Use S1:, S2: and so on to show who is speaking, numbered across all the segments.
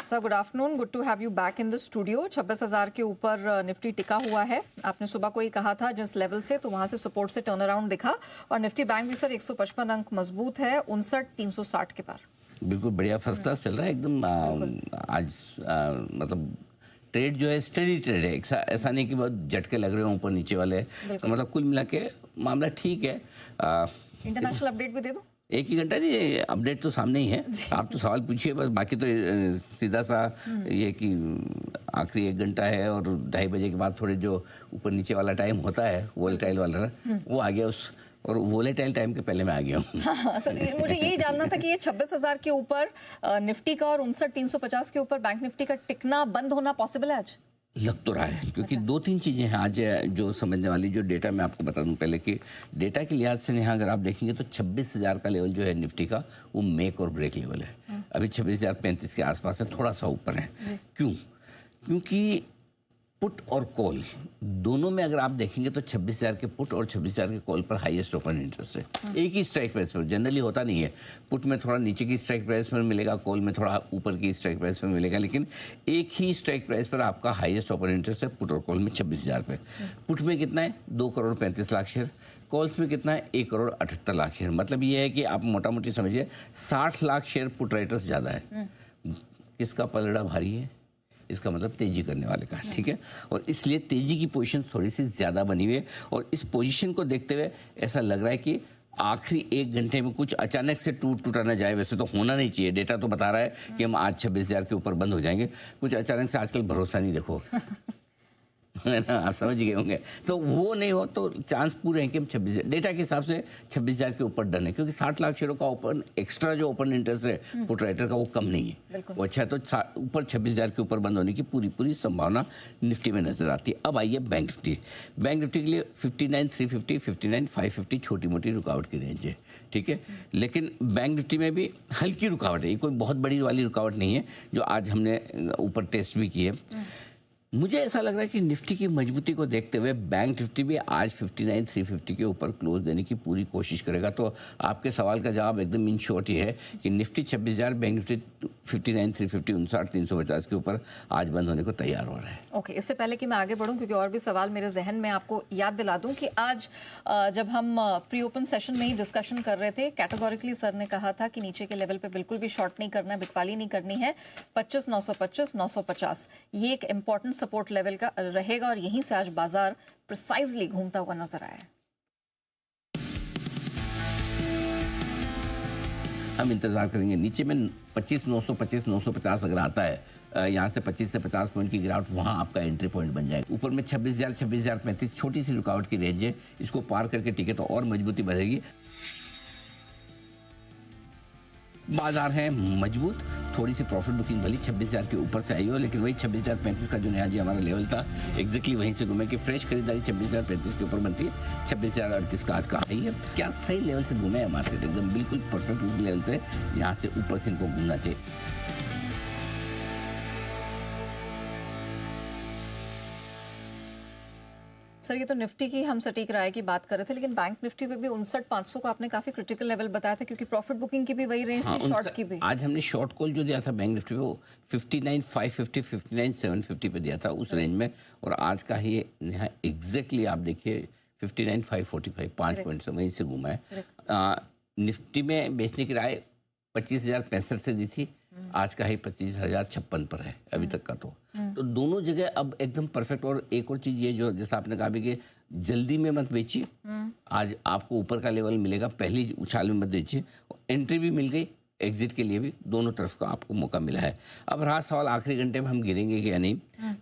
S1: Sir good afternoon, good to have you back in the studio. 26,000 के ऊपर Nifty टिका हुआ है। आपने सुबह को ही कहा था जिस लेवल से, तो वहां से सपोर्ट से टर्न अराउंड दिखा और निफ्टी बैंक भी सर 155 अंक मजबूत है 59,360 के पार।
S2: बिल्कुल बढ़िया, फर्स्ट क्लास चल रहा है एकदम। आज मतलब ट्रेड जो है स्टडी ट्रेड है, ऐसा नहीं कि बहुत झटके लग रहे हो ऊपर नीचे वाले। तो मतलब कुल मिला के मामला ठीक है।
S1: इंटरनेशनल अपडेट भी दे दो।
S2: एक ही घंटा नहीं, अपडेट तो सामने ही है। आप तो सवाल पूछिए बस, बाकी तो सीधा सा ये कि आखिरी 1 घंटा है और 2:30 बजे के बाद थोड़े जो ऊपर नीचे वाला टाइम होता है वोलेटाइल वाला, वो आ गया उस, और वोलेटाइल टाइम के पहले मैं आ गया हूँ।
S1: हाँ, मुझे यही जानना था कि ये 26,000 के ऊपर निफ्टी का और 59,350 के ऊपर बैंक निफ्टी का टिकना बंद होना पॉसिबल है आज?
S2: लग तो रहा है, क्योंकि 2-3 चीज़ें हैं आज जो समझने वाली। जो डेटा मैं आपको बता दूं पहले कि डेटा के लिहाज से यहाँ अगर आप देखेंगे तो 26,000 का लेवल जो है निफ्टी का, वो मेक और ब्रेक लेवल है। अभी 26,035 के आसपास है, थोड़ा सा ऊपर है। क्यों? क्योंकि पुट और कॉल दोनों में अगर आप देखेंगे तो 26,000 के पुट और 26,000 के कॉल पर हाईएस्ट ओपन इंटरेस्ट है। एक ही स्ट्राइक प्राइस पर, जनरली होता नहीं है। पुट में थोड़ा नीचे की स्ट्राइक प्राइस पर मिलेगा, कॉल में थोड़ा ऊपर की स्ट्राइक प्राइस पर मिलेगा, लेकिन एक ही स्ट्राइक प्राइस पर आपका हाईएस्ट ओपन इंटरेस्ट है पुट और कॉल में 26,000 पे। पुट में कितना है? 2,35,00,000 शेयर। कॉल्स में कितना है? 1,78,00,000 शेयर। मतलब ये है कि आप मोटा मोटी समझिए 60 लाख शेयर पुट राइटर्स ज़्यादा है। किसका पलड़ा भारी है? इसका मतलब तेजी करने वाले का, ठीक है। और इसलिए तेजी की पोजीशन थोड़ी सी ज़्यादा बनी हुई है, और इस पोजीशन को देखते हुए ऐसा लग रहा है कि आखिरी 1 घंटे में कुछ अचानक से टूटा ना जाए। वैसे तो होना नहीं चाहिए, डेटा तो बता रहा है कि हम आज 26,000 के ऊपर बंद हो जाएंगे। कुछ अचानक से आजकल भरोसा नहीं, देखो है ना, आप समझ गए होंगे। तो वो नहीं हो तो चांस पूरे हैं कि हम 26,000 डेटा के हिसाब से 26,000 के ऊपर डन है, क्योंकि 60 लाख शेयरों का ओपन एक्स्ट्रा जो ओपन इंटरेस्ट है पुट राइटर का, वो कम नहीं है, वो अच्छा है। तो ऊपर 26,000 के ऊपर बंद होने की पूरी संभावना निफ्टी में नजर आती है। अब आइए बैंक निफ्टी। बैंक निफ्टी के लिए 59,350, 59,550 छोटी मोटी रुकावट की रेंज है, ठीक है। लेकिन बैंक निफ्टी में भी हल्की रुकावट है, ये कोई बहुत बड़ी वाली रुकावट नहीं है जो आज हमने ऊपर टेस्ट भी की है। मुझे ऐसा लग रहा है कि निफ्टी की मजबूती को देखते हुए बैंक निफ्टी भी आज 59,350 के ऊपर क्लोज देने की पूरी कोशिश करेगा। तो आपके सवाल का जवाब एकदम इन शॉर्ट ही है कि निफ्टी 26,000, बैंक निफ्टी 59,350, 59,350 के ऊपर आज बंद होने को तैयार हो रहा है।
S1: ओके, इससे पहले कि मैं आगे बढ़ूं, क्योंकि और भी सवाल मेरे जहन में, आपको याद दिला दूं कि आज जब हम प्री ओपन सेशन में ही डिस्कशन कर रहे थे, कैटेगोरिकली सर ने कहा था कि नीचे के लेवल पे बिल्कुल भी शॉर्ट नहीं करना है, बिकवाली नहीं करनी है। 25,925, 950 ये एक इंपॉर्टेंट सपोर्ट लेवल का रहेगा, और यहीं से आज बाजार प्रिसाइजली घूमता हुआ नजर आया है।
S2: हम इंतजार करेंगे। नीचे में 25,925, 950 अगर आता है, यहाँ से 25 से 50 पॉइंट की गिरावट, वहाँ आपका एंट्री पॉइंट बन जाएगा। ऊपर में 26,000, 26,035 छोटी सी रुकावट की रेंज है, इसको पार करके टिके तो और मजबूती बढ़ेगी। बाजार है मजबूत, थोड़ी सी प्रॉफिट बुकिंग भली 26,000 के ऊपर से आई हो, लेकिन वही 26,035 का जो न्याजी हमारा लेवल था एग्जैक्टली वहीं से घूमे कि फ्रेश खरीदारी 26,035 के ऊपर बनती है। 26,038 का आज का हाई है। क्या सही लेवल से घूमे है मार्केट, एकदम बिल्कुल परफेक्ट लेवल से, यहाँ से ऊपर से इनको घूमना चाहिए।
S1: सर ये तो निफ्टी की हम सटीक राय की बात कर रहे थे, लेकिन बैंक निफ्टी पे भी 59,500 को आपने काफी क्रिटिकल लेवल बताया था, क्योंकि प्रॉफिट बुकिंग की भी वही रेंज थी, शॉर्ट की भी।
S2: आज हमने शॉर्ट कॉल जो दिया था बैंक निफ्टी पे, वो 59,550, 59,750 पे दिया था उस रेंज में, और आज का ही यहाँ एग्जैक्टली आप देखिए 59,545, 5 पॉइंट से वहीं से घूमा है। निफ्टी में बेचने की राय 25,065 से दी थी, आज का ही 25,056 पर है अभी तक का। तो दोनों जगह अब एकदम परफेक्ट। और एक और चीज ये, जो जैसा आपने कहा भी कि जल्दी में मत बेचिए, आज आपको ऊपर का लेवल मिलेगा, पहली उछाल में मत बेचिए। एंट्री भी मिल गई, एग्जिट के लिए भी, दोनों तरफ का आपको मौका मिला है। अब रहा सवाल आखिरी घंटे में हम गिरेंगे या नहीं,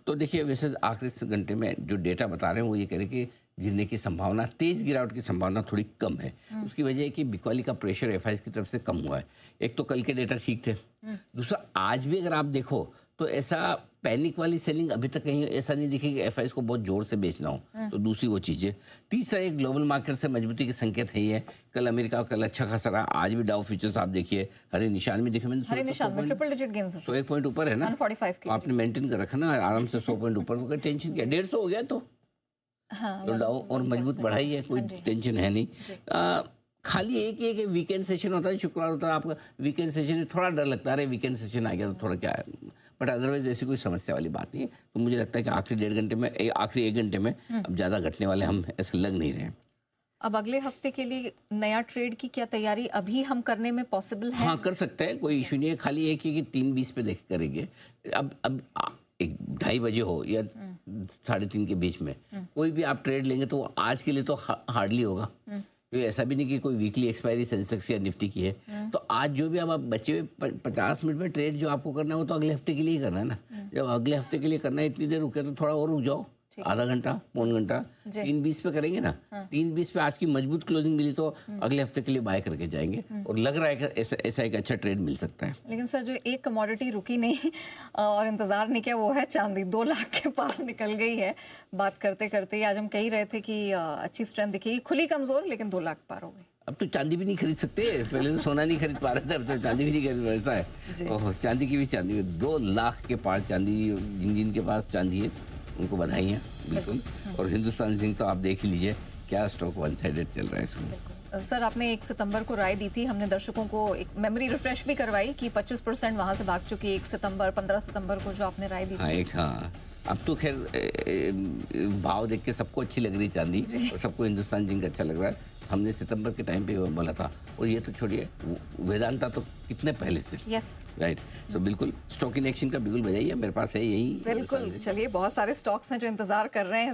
S2: तो देखिए वैसे आखिरी घंटे में जो डेटा बता रहे हैं वो ये कह रहे हैं कि गिरने की संभावना, तेज गिरावट की संभावना थोड़ी कम है। उसकी वजह है कि बिकवाली का प्रेशर एफआईज की तरफ से कम हुआ है। एक तो कल के डेटा ठीक थे, दूसरा आज भी अगर आप देखो तो ऐसा पैनिक वाली सेलिंग अभी तक कहीं ऐसा नहीं दिखी कि एफआईज को बहुत जोर से बेचना हो। तो दूसरी वो चीज़ है। तीसरा एक ग्लोबल मार्केट से मजबूती के संकेत है ही है। कल अमेरिका का कल अच्छा खासा रहा, आज भी डाउ फ्यूचर्स आप देखिए हरे निशान में दिखे, मैंने
S1: ट्रिपल डिजिट गेन्स है,
S2: 101 पॉइंट ऊपर है ना,
S1: 145 की
S2: आपने मेंटेन कर रखा ना आराम से, 100 पॉइंट ऊपर, टेंशन क्या, 150 हो गया तो डाउ और मजबूत बढ़ाई है, कोई टेंशन है नहीं। खाली एक वीकेंड सेशन होता है, शुक्रवार होता है आपका वीकेंड सेशन, थोड़ा डर लगता है, अरे वीकेंड सेशन आ गया तो थोड़ा क्या है, बट अदरवाइज ऐसी कोई समस्या वाली बात नहीं है। तो मुझे लगता है कि आखिरी 1.5 घंटे में आखिरी 1 घंटे में अब ज़्यादा घटने वाले हम ऐसे लग नहीं रहे हैं।
S1: अब अगले हफ्ते के लिए नया ट्रेड की क्या तैयारी अभी हम करने में पॉसिबल है?
S2: हाँ, कर सकते हैं, कोई इशू नहीं है। खाली एक ही कि 3:20 पे देख करेंगे। अब 2:30 बजे हो या 3:30 के बीच में कोई भी आप ट्रेड लेंगे तो आज के लिए तो हार्डली होगा, क्योंकि ऐसा भी नहीं कि कोई वीकली एक्सपायरी सेंसेक्स या निफ्टी की है। तो आज जो भी अब आप बचे हुए 50 मिनट में ट्रेड जो आपको करना है वो तो अगले हफ्ते के लिए ही करना है ना। जब अगले हफ्ते के लिए करना है, इतनी देर रुके तो थोड़ा और रुक जाओ, आधा घंटा, पौन घंटा। 3:20 पे करेंगे ना, 3:20 पे आज की मजबूत क्लोजिंग मिली तो अगले हफ्ते के लिए बाय करके जाएंगे, और लग रहा है कि ऐसा एक अच्छा ट्रेड मिल सकता है।
S1: लेकिन सर, जो एक कमोडिटी रुकी नहीं और इंतजार नहीं किया, वो है चांदी। 2 लाख के पार निकल गई है बात करते करते। आज हम कह रहे थे कि अच्छी स्ट्रेंथ दिखेगी, खुली कमजोर लेकिन 2 लाख पार हो गई।
S2: अब तो चांदी भी नहीं खरीद सकते, पहले तो सोना नहीं खरीद पा रहे थे, अब तो चांदी भी नहीं खरीद, ऐसा है। ओह, चांदी की भी चांदी 2 लाख के पार चांदी। जिन के पास चांदी है उनको बधाई है, बिल्कुल। और हिंदुस्तान जिंक तो आप देख ही लीजिए, क्या स्टॉक वन साइडेड चल रहा है इसमें।
S1: सर, आपने 1 सितंबर को राय दी थी, हमने दर्शकों को एक मेमोरी रिफ्रेश भी करवाई कि 25% वहां से भाग चुकी है 1 सितंबर, 15 सितंबर को जो आपने राय दी थी।
S2: हाँ, अब तो खैर भाव देख के सबको अच्छी लग रही चांदी, और सबको हिंदुस्तान जिंक अच्छा लग रहा है। हमने सितंबर के टाइम पे बोला था, और ये तो छोड़िए, वेदांता तो कितने पहले से।
S1: Yes,
S2: right. सो बिल्कुल स्टॉक इन एक्शन का बिल्कुल बजाइए, मेरे पास है यही।
S1: बिल्कुल। चलिए, बहुत सारे स्टॉक्स हैं जो इंतजार कर रहे हैं